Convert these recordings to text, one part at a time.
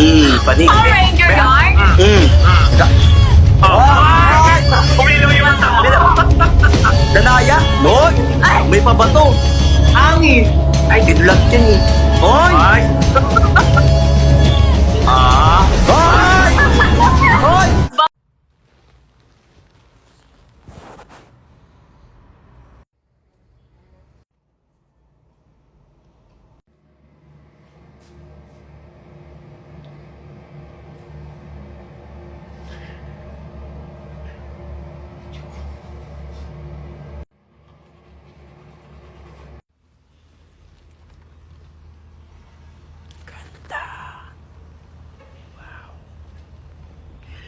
Panig. Power Ranger yarn? Umilaw yung tao. Danaya? Hoy! May pabato. Angin. Ay, didlat yan eh. Hoy! Ay! Hoy! Hoy!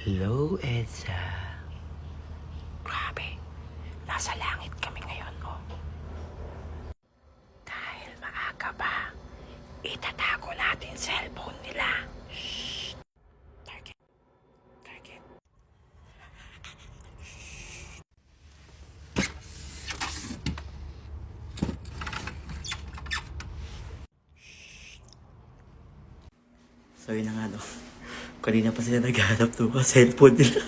Hello, Edsa. Grabe. Nasa langit kami ngayon, oh. Dahil maaga pa, itatago natin cellphone nila. Shhh. Target. Target. So yun na nga, no. Kanina pa sila naghahanap ng mga cellphone nila.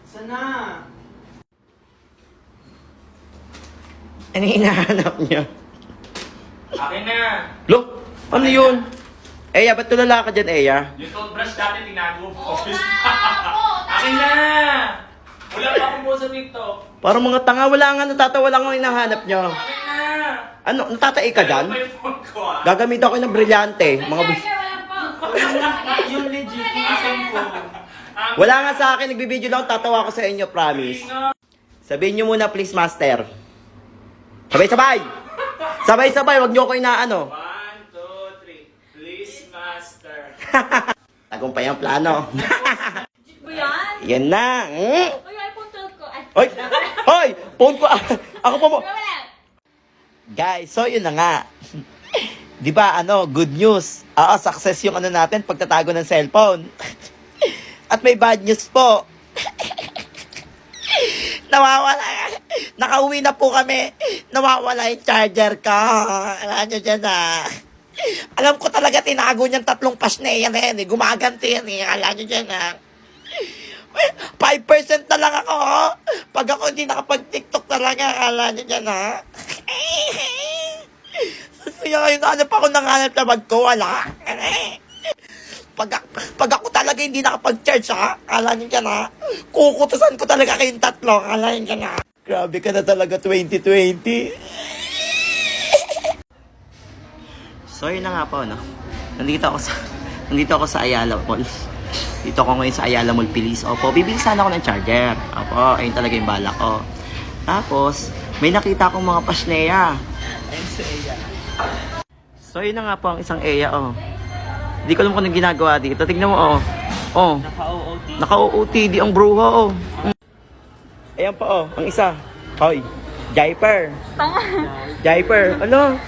Sana? Ano hinahanap niya? Akin na! Look! Ano yun? Eya, ba't tulala ka dyan, Eya? Yung toothbrush dati tinago ko. Akin na! Wala pa akong buo sa TikTok. Parang mga tanga, wala nga, natatawa lang ang hinahanap niya. Akin na! Ano, natatai ka dyan? Ano pa yung phone ko ah? Gagamit ako ng brilyante. Mga Yung legit yung phone. wala nga sa akin, nagbibideo lang, tatawa ko sa inyo, promise. Sabihin nyo muna, please, master. Sabay-sabay! Sabay-sabay, wag nyo ko inaano. 1, 2, 3. Please, master. Tagumpay ang plano. Legit ba yan? Yan na. Uy, iPhone 12 ko. Ay, Hoy! Hoy! Phone ko. Ako po mo. wala. Guys, so yun na nga. Di ba, good news. Success yung natin, pagtatago ng cellphone. At may bad news po. Nawawala. Nakauwi na po kami. Nawawala yung charger ko. Alam nyo dyan na. Alam ko talaga tinago niyang 3 pas na yan eh. Gumaganti yan eh. Alam nyo dyan na. 5% na lang ako. Pag ako hindi nakapag-TikTok talaga, alam nyo dyan ha. Kaya ngayon, ano pa ako nanganap na bag ko? Wala. Pag ako talaga hindi nakapag-charge ha, alam nyo dyan ha. Kukutusan ko talaga kayong 3, alam nyo dyan ha. Grabe ka na talaga 2020. So yun na nga po, no? Nandito ako sa Ayala Mall. Dito ako ngayon sa Ayala Mall, Pilis. Opo, bibili sana ako ng charger. Opo, ayun talaga yung balak ko. Tapos, may nakita akong mga pasneya. Ayun sa Eya. So yun na nga po ang isang Eya, oh. Hindi ko alam kung anong ginagawa dito. Tignan mo, oh. Oh. Naka-OOTD ang bruho, oh. Ayan pa, oh. Ang isa. Hoy. Diaper. Diaper. Ano?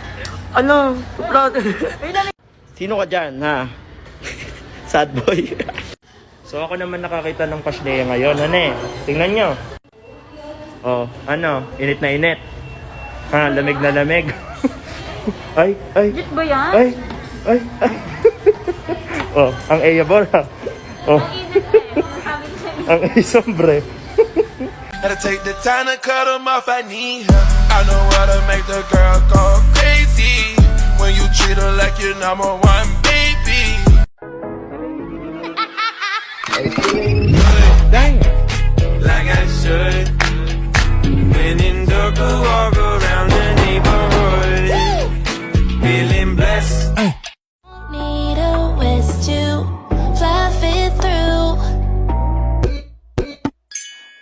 Sino ka dyan, ha? Sad boy. So ako naman nakakita ng pasneya ngayon. Tingnan nyo. Oh, init na init. Ha, lamig na lamig. ay. Legit ba yan? Ay. Oh, ang Eya Bora. Oh, Ang init eh. Sabi ko sa'yo. ang Eya Sombre. Gotta take the time to cut them off, I need her. I know how to make the girl go crazy. When you treat her like your number one baby. Dang. Like I should. When in dark, I walk around the neighborhood. Feeling blessed. Need a waist to fluff it through.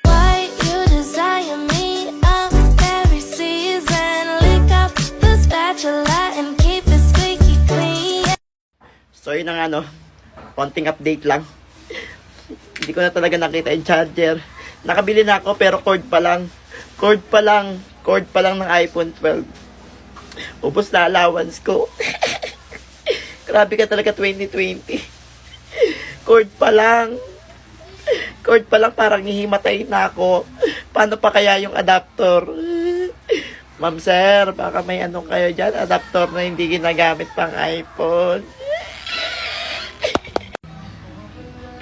Why you desire me of every season? Lick up the spatula and keep it squeaky clean. So yun na nga, no? Konting update lang. Hindi ko na talaga nakita yung charger. Nakabili na ako pero cord pa lang. Cord pa lang ng iPhone 12. Ubus na allowance ko. Grabe ka talaga 2020. Cord pa lang parang hihimatay na ako. Paano pa kaya yung adapter? Ma'am sir, baka may ano kayo dyan, adapter na hindi ginagamit pang iPhone.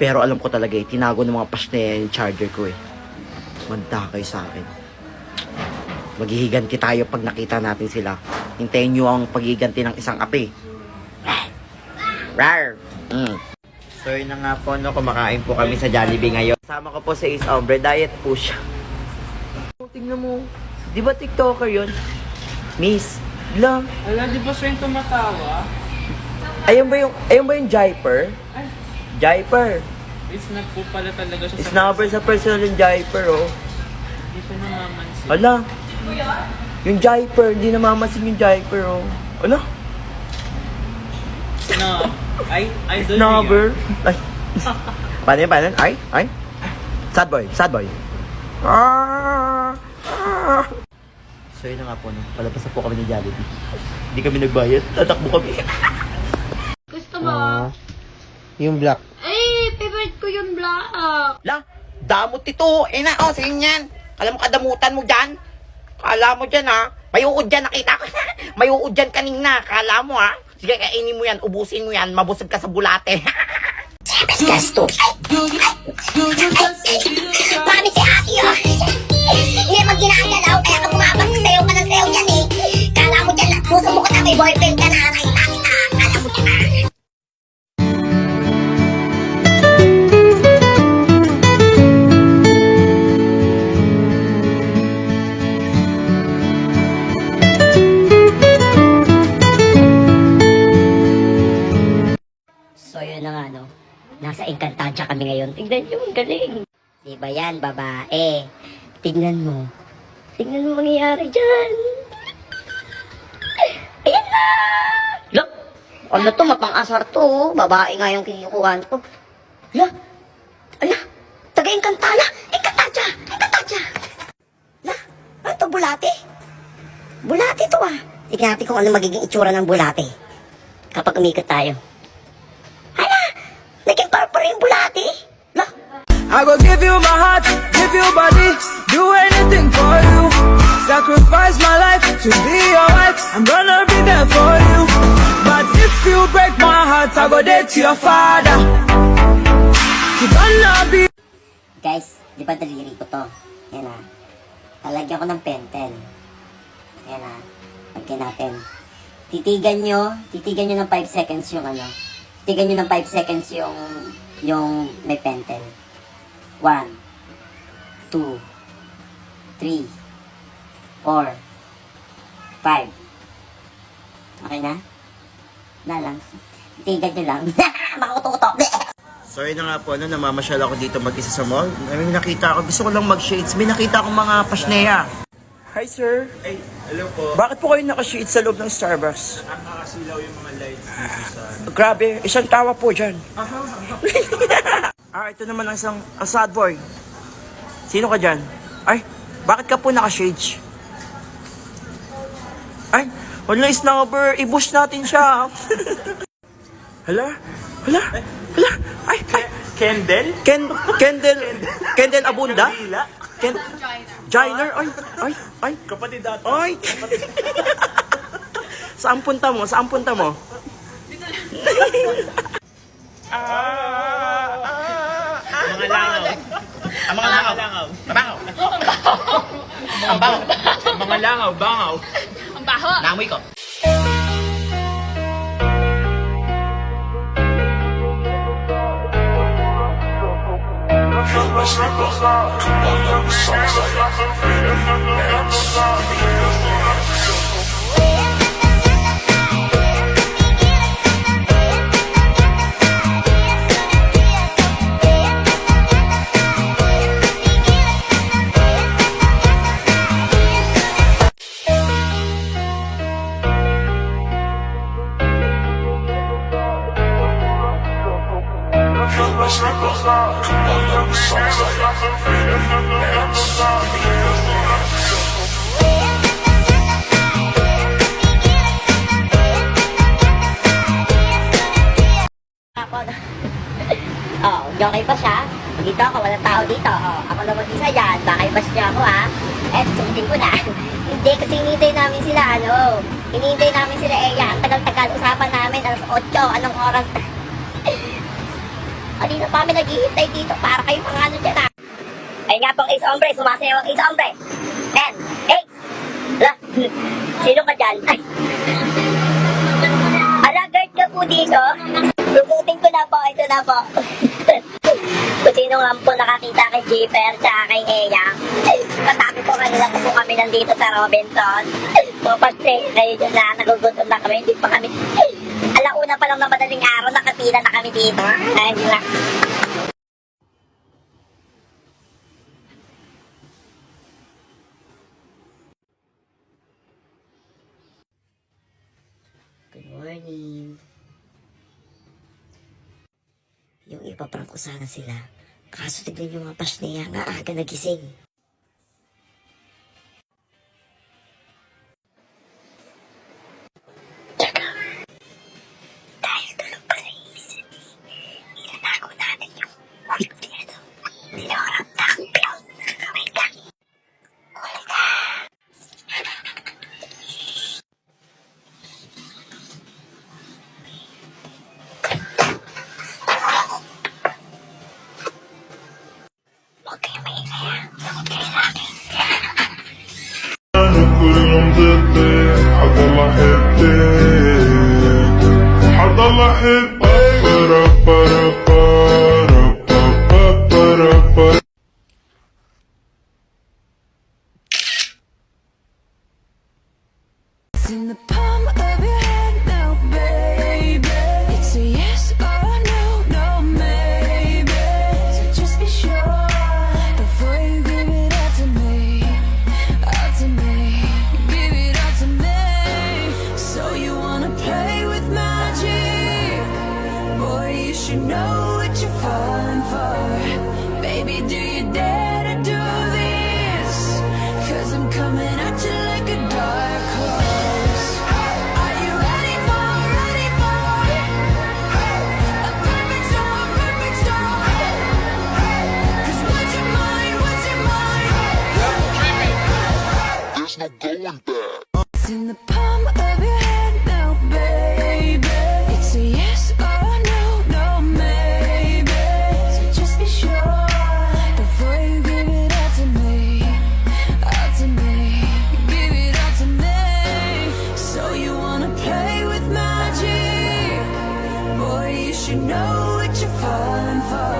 Pero alam ko talaga eh, tinago ng mga pasne yung charger ko eh. Manda kayo sa akin. Maghihiganti tayo pag nakita natin sila. Hintayin nyo ang paghiganti ng isang api. Rar! So yun na nga po, no, kumakain po kami sa Jollibee ngayon. Kasama ko po sa Ace Ombre, diet po siya. Tingnan mo, di ba TikToker yun? Miss, lang. Wala, di ba siya yung tumatawa? Ayun ba yung Jaiper? Ay. Jaiper. Snap po pala talaga siya Snapper sa personal yung Jaiper, oh. Hindi ko namamansin. Ala. Yung Jaiper, hindi namamasin yung Jaiper, oh. Ano? No. Ay, idol Snapper. Ay. Paano yun, paano yun? Ay. Sad boy. So yun na nga po, no? Palabas na po kami ni Jollibee. Hindi kami nagbayad, tatakbo kami. Gusto mo? Yung black. Ay, favorite ko yung black. La, damot ito. Eh na, oh, sige yan. Alam mo, kadamutan mo dyan. Kala mo dyan, ha? May uod dyan, nakita ko. May uod dyan kanina. Kala mo, ha? Sige, kainin mo yan, ubusin mo yan, mabusog ka sa bulate. Gasto. Mami si Aki, oh. Hindi naman ginagalaw, kaya ka bumabas ka sayo ka ng sayo yan eh. Kala mo dyan, susubok ka na may boyfriend ka na, nakita kita. Kala mo dyan. So yun na nga no, nasa Encantadia kami ngayon. Tignan nyo, ang galing. Di ba yan, babae? Tignan mo mangyayari dyan. Ayan na! Look, ano to, mapang-asar to. Oh. Babae nga yung kinukuhaan ko. Ala, taga-Encantadia. Encantadia. Ano to, bulate? Bulate to ah. Tignan natin kung ano magiging itsura ng bulate. Kapag umikot tayo. Naging purple yung bulate. I go give you my heart, give you body, do anything for you. Sacrifice my life to be your wife. I'm gonna be there for you. But if you break my heart, I go dead to your father. You gonna be. Guys, di ba daliri ko to? Yan na. Lalagyan ko ng pentel. Yan na. Lagyan natin. Titigan nyo ng 5 seconds yung ano. Titigan nyo ng 5 seconds yung may pentel. 1, 2, 3, 4, 5. Okay na? Na lang. Titigan nyo lang. Makututok. So yun na nga po, no, namamasyal ako dito mag-isa sa mall. May nakita ako, gusto ko lang mag-shades. May nakita akong mga pasneya. Hi sir. Ay, hello po. Bakit po kayo naka-shades sa loob ng Starbucks? Nakakasilaw yung mga lights dito sa... Grabe, isang tawa po dyan. Ito naman ang isang sad boy. Sino ka dyan? Ay, bakit ka po naka-shades? Ay, wala snubber, i-boost natin siya. Hala. Ay. Kendall? Kendall Abunda? Kandila? Joiner? Ay. Kapatid dati. Ay. Saan punta mo? Mga langaw. Ang mga langaw. Bangaw. Ang bangaw. Mga langaw, bangaw. Ang baho. Naamoy ko. Oh, okay pa siya. Dito ako, walang tao dito. Oh, ako naman isa yan. Baka ibas niya ako ha. Eh, sundin ko na. Hindi, kasi hinihintay namin sila, hinihintay namin sila, ang tagal-tagal, usapan namin, alas 8, anong oras? Kanina pa kami naghihintay dito para kayo mga dyan, Ayun nga pong ace hombre, sumasayaw ang ace hombre. 10, 8, ala, sino ka dyan? Ay. Ala, guard ka po dito. Lukutin ko na po, ito na po. Kung sino nga po nakakita kay Jeeper tsaka kay Eya. Katabi po kanila po kami nandito sa Robinson. Pupag-play kayo dyan na nagugutom na kami. Hindi pa kami. Alauna pa lang na madaling araw, nakapila na kami dito. Ay, hindi na. Good morning. Yung iba parang ko sana sila. Kaso tignan yung mga pasneya nga aga nagising. Tsaka, dahil tulog pa sa ilis, inanago natin yung wheat ano. Nilawarap na ang pilot. Nakakaway ka. Huli ka. Huwag kayo maingay ha. Huwag kayo sa akin. It's in the palm of your hand now, baby. It's a yes or no, no, maybe. So just be sure before you give it out to me, out to me. Give it out to me. So you wanna play with magic? Boy, you should know what you're falling for. Baby, do you dare to do this? 'Cause I'm coming at you like a dark horse. Are you ready for a perfect storm, perfect storm? 'Cause what's your mind, what's your mind? There's no going back. It's in the palm of your hand now, baby. It's a yes or no, no, maybe. So just be sure before you give it out to me, out to me. Give it out to me. So you wanna play with magic? Boy, you should know what you're falling for.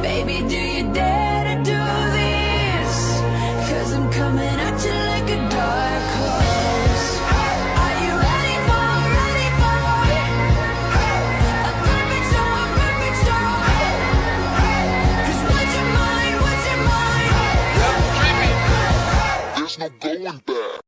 Baby, do you dare to do this? 'Cause I'm coming at you like a dark horse. Are you ready for a perfect storm, perfect storm? 'Cause what's your mind, what's your mind? There's no going back.